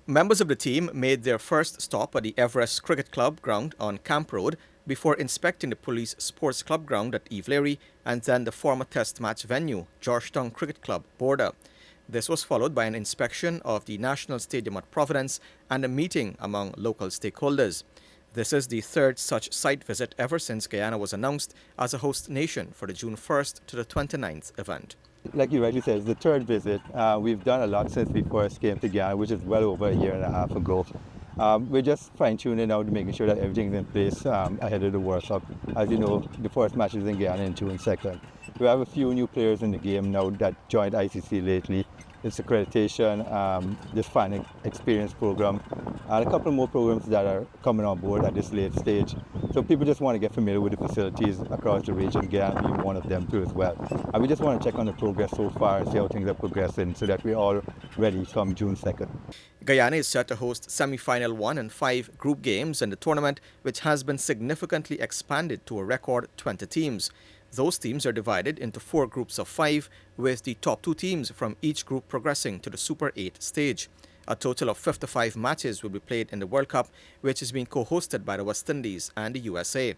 Members of the team made their first stop at the Everest Cricket Club ground on Camp Road before inspecting the Police Sports Club ground at Evelary and then the former Test match venue, Georgetown Cricket Club, Border. This was followed by an inspection of the National Stadium at Providence and a meeting among local stakeholders. This is the third such site visit ever since Guyana was announced as a host nation for the June 1st to the 29th event. Like you rightly said, it's the third visit. We've done a lot since we first came to Guyana, which is well over a year and a half ago. We're just fine-tuning out, making sure that everything's in place ahead of the World Cup. As you know, the first match is in Guyana in June 2nd. We have a few new players in the game now that joined ICC lately. It's accreditation, this fan experience program, and a couple more programs that are coming on board at this late stage. So people just want to get familiar with the facilities across the region, Guyana being one of them too as well. And we just want to check on the progress so far and see how things are progressing so that we're all ready come June 2nd. Guyana is set to host semi-final 1 and 5 group games in the tournament, which has been significantly expanded to a record 20 teams. Those teams are divided into 4 groups of 5, with the top 2 teams from each group progressing to the Super 8 stage. A total of 55 matches will be played in the World Cup, which is being co-hosted by the West Indies and the USA.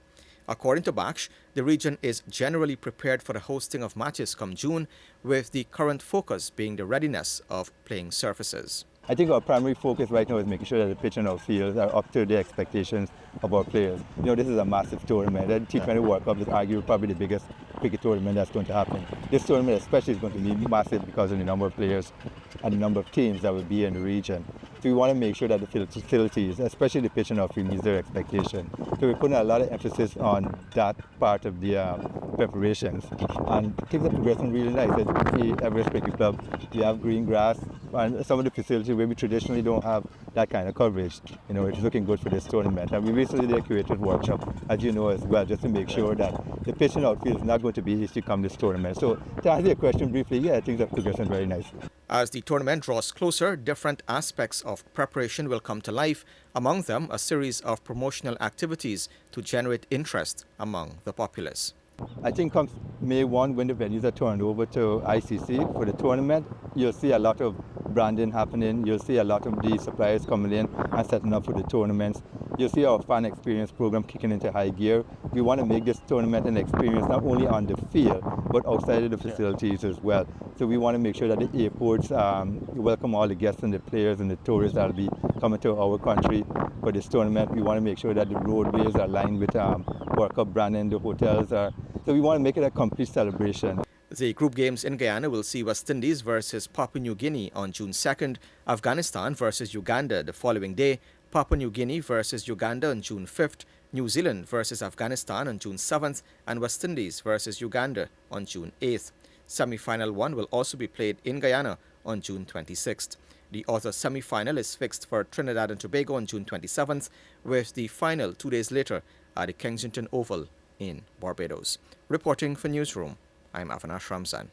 According to Baksh, the region is generally prepared for the hosting of matches come June, with the current focus being the readiness of playing surfaces. I think our primary focus right now is making sure that the pitch and our fields are up to the expectations of our players. You know, this is a massive tournament. The T20 World Cup is arguably probably the biggest cricket tournament that's going to happen. This tournament especially is going to be massive because of the number of players and the number of teams that will be in the region. So we want to make sure that the facilities, especially the pitch and our field, meets their expectation. So we're putting a lot of emphasis on that part of the preparations. And things are progressing really nice. At the Everest Cricket Club, we have green grass, and some of the facilities where we traditionally don't have that kind of coverage. You know, it's looking good for this tournament. And we recently did a curated workshop, as you know as well, just to make sure that the pitch and outfield is not going to be easy to come this tournament. So to answer your question briefly, yeah, things are progressing very nicely. As the tournament draws closer, different aspects of preparation will come to life, among them a series of promotional activities to generate interest among the populace. I think come May 1, when the venues are turned over to ICC for the tournament, you'll see a lot of branding happening. You'll see a lot of the suppliers coming in and setting up for the tournaments. You'll see our fan experience program kicking into high gear. We want to make this tournament an experience not only on the field, but outside of the facilities as well. So we want to make sure that the airports welcome all the guests and the players and the tourists that will be coming to our country for this tournament. We want to make sure that the roadways are lined with World Cup branding, the hotels are. So we want to make it a complete celebration. The group games in Guyana will see West Indies versus Papua New Guinea on June 2nd, Afghanistan versus Uganda the following day, Papua New Guinea versus Uganda on June 5th, New Zealand versus Afghanistan on June 7th, and West Indies versus Uganda on June 8th. Semi-final 1 will also be played in Guyana on June 26th. The other semi-final is fixed for Trinidad and Tobago on June 27th, with the final 2 days later at the Kensington Oval in Barbados. Reporting for Newsroom, I'm Avenash Ramzan.